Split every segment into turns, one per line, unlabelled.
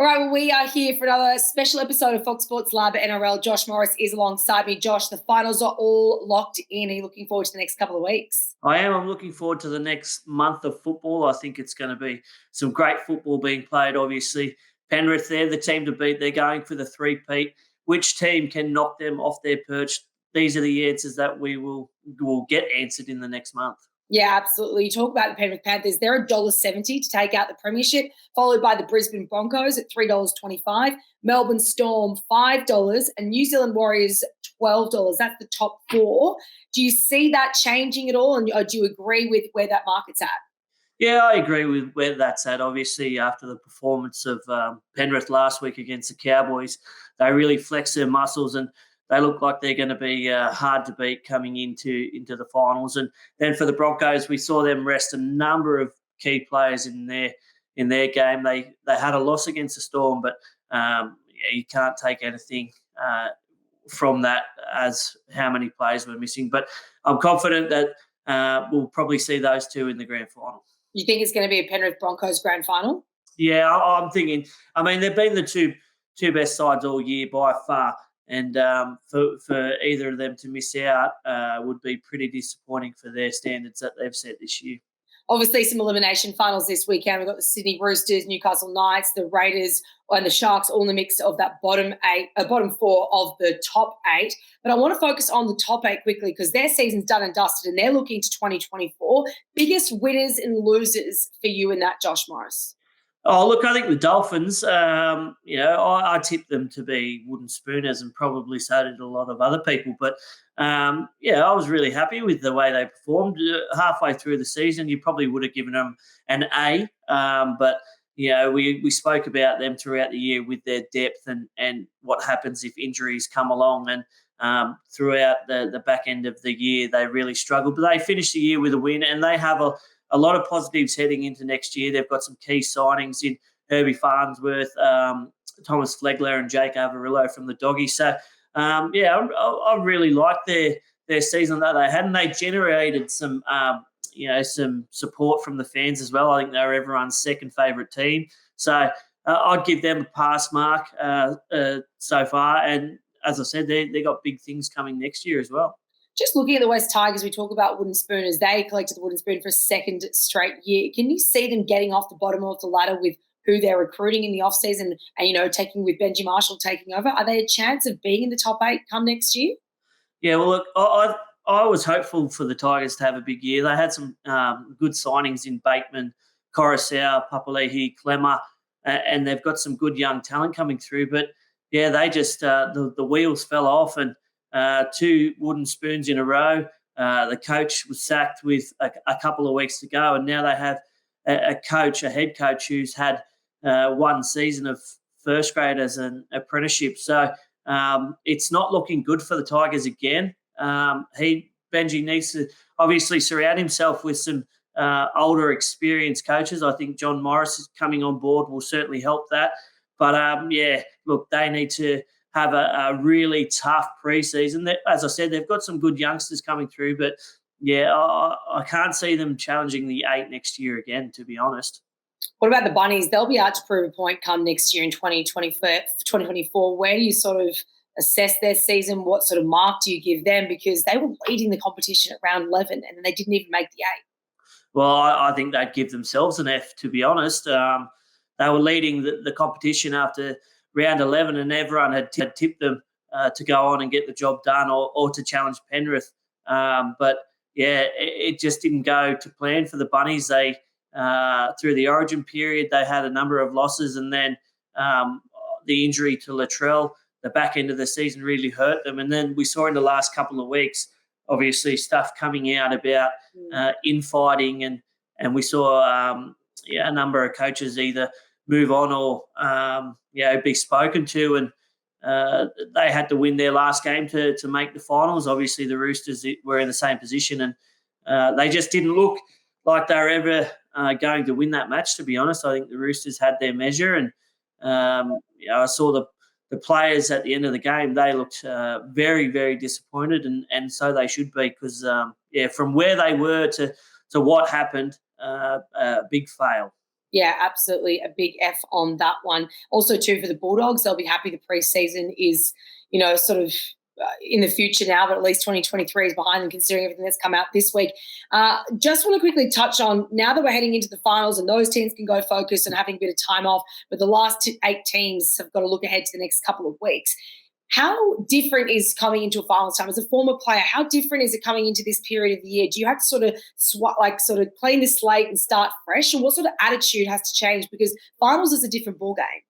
All right, well, we are here for another special episode of Fox Sports Lab at NRL. Josh Morris is alongside me. Josh, the finals are all locked in. Are you looking forward to the next couple of weeks?
I am. I'm looking forward to the next month of football. I think it's going to be some great football being played, obviously. Penrith, they're the team to beat. They're going for the three-peat. Which team can knock them off their perch? These are the answers that we will get answered in the next month.
Yeah, absolutely. You talk about the Penrith Panthers. They're $1.70 to take out the premiership, followed by the Brisbane Broncos at $3.25, Melbourne Storm $5, and New Zealand Warriors $12. That's the top four. Do you see that changing at all, and do you agree with where that market's at?
Yeah, I agree with where that's at. Obviously, after the performance of Penrith last week against the Cowboys, they really flexed their muscles and they look like they're going to be hard to beat coming into the finals. And then for the Broncos, we saw them rest a number of key players in their game. They had a loss against the Storm, but you can't take anything from that as how many players were missing. But I'm confident that we'll probably see those two in the grand final.
You think it's going to be a Penrith Broncos grand final?
Yeah, I'm thinking. I mean, they've been the two best sides all year by far. And for either of them to miss out would be pretty disappointing for their standards that they've set this year.
Obviously, some elimination finals this weekend. We've got the Sydney Roosters, Newcastle Knights, the Raiders, and the Sharks all in the mix of that bottom four of the top eight. But I want to focus on the top eight quickly because their season's done and dusted and they're looking to 2024. Biggest winners and losers for you in that, Josh Morris?
Oh, look, I think the Dolphins, I tipped them to be wooden spooners and probably so did a lot of other people. But, I was really happy with the way they performed. Halfway through the season, you probably would have given them an A. But, we spoke about them throughout the year with their depth and what happens if injuries come along. And throughout the back end of the year, they really struggled. But they finished the year with a win and they have a lot of positives heading into next year. They've got some key signings in Herbie Farnsworth, Thomas Flegler and Jake Avarillo from the Doggies. So, I really liked their season that they had, and they generated some support from the fans as well. I think they were everyone's second favourite team. So I'd give them a pass mark so far. And as I said, they got big things coming next year as well.
Just looking at the West Tigers, we talk about wooden spooners. They collected the wooden spoon for a second straight year. Can you see them getting off the bottom of the ladder with who they're recruiting in the offseason and, taking with Benji Marshall taking over? Are they a chance of being in the top eight come next year?
Yeah, well, look, I was hopeful for the Tigers to have a big year. They had some good signings in Bateman, Coruscant, Papali'i, Clemmer, and they've got some good young talent coming through. But, yeah, they just the wheels fell off and two wooden spoons in a row. The coach was sacked with a couple of weeks to go, and now they have a head coach who's had one season of first grade as an apprenticeship. So it's not looking good for the Tigers again. Benji needs to obviously surround himself with some older, experienced coaches. I think John Morris is coming on board will certainly help that. But, look, they need to have a really tough preseason. As I said, they've got some good youngsters coming through, but, I can't see them challenging the 8 next year again, to be honest.
What about the Bunnies? They'll be out to prove a point come next year in 2024. Where do you sort of assess their season? What sort of mark do you give them? Because they were leading the competition at round 11 and then they didn't even make the 8.
Well, I think they'd give themselves an F, to be honest. They were leading the competition after round 11 and everyone had tipped them to go on and get the job done or to challenge Penrith. But, it just didn't go to plan for the Bunnies. They through the origin period, they had a number of losses and then the injury to Latrell, the back end of the season really hurt them. And then we saw in the last couple of weeks, obviously, stuff coming out about infighting and we saw a number of coaches either move on or be spoken to, and they had to win their last game to make the finals. Obviously, the Roosters were in the same position, and they just didn't look like they were ever going to win that match, to be honest. I think the Roosters had their measure, and I saw the players at the end of the game. They looked very, very disappointed, and so they should be because, from where they were to what happened, a big fail.
Yeah, absolutely. A big F on that one. Also, too, for the Bulldogs, they'll be happy the preseason is, sort of in the future now, but at least 2023 is behind them considering everything that's come out this week. Just want to quickly touch on, now that we're heading into the finals and those teams can go focus and having a bit of time off, but the last 8 teams have got to look ahead to the next couple of weeks. How different is coming into a finals time as a former player? How different is it coming into this period of the year? Do you have to sort of clean the slate and start fresh? And what sort of attitude has to change? Because finals is a different ball game.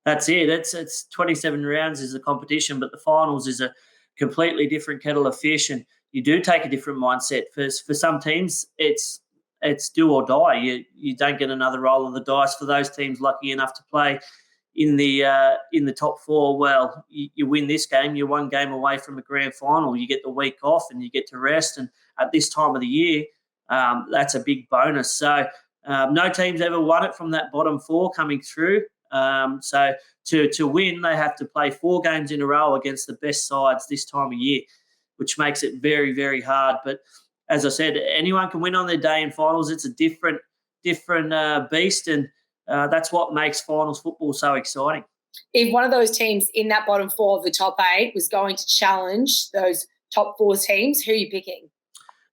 That's it. It's 27 rounds is the competition, but the finals is a completely different kettle of fish, and you do take a different mindset. For some teams, it's do or die. You don't get another roll of the dice. For those teams lucky enough to play in the top 4, well, you win this game, you're one game away from a grand final. You get the week off and you get to rest. And at this time of the year, that's a big bonus. So no team's ever won it from that bottom 4 coming through. So to win, they have to play 4 games in a row against the best sides this time of year, which makes it very, very hard. But as I said, anyone can win on their day in finals. It's a different beast, and that's what makes finals football so exciting.
If one of those teams in that bottom 4 of the top 8 was going to challenge those top 4 teams, who are you picking?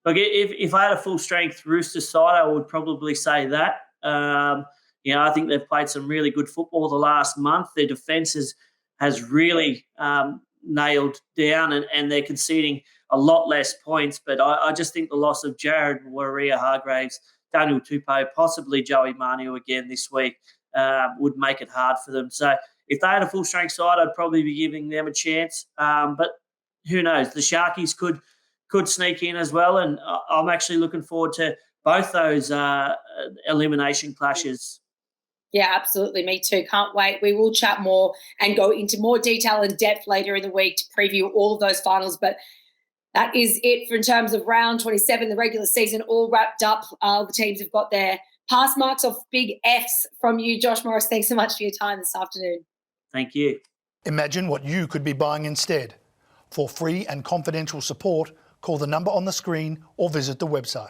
Look, if I had a full-strength Roosters side, I would probably say that. I think they've played some really good football the last month. Their defence has really nailed down, and they're conceding a lot less points. But I just think the loss of Jared Waerea-Hargreaves, Daniel Tupou, possibly Joey Manu again this week would make it hard for them. So if they had a full-strength side, I'd probably be giving them a chance. But who knows? The Sharkies could sneak in as well, and I'm actually looking forward to both those elimination clashes.
Yeah, absolutely. Me too. Can't wait. We will chat more and go into more detail and depth later in the week to preview all of those finals. But that is it in terms of round 27, the regular season all wrapped up. The teams have got their pass marks off big Fs from you, Josh Morris. Thanks so much for your time this afternoon.
Thank you.
Imagine what you could be buying instead. For free and confidential support, call the number on the screen or visit the website.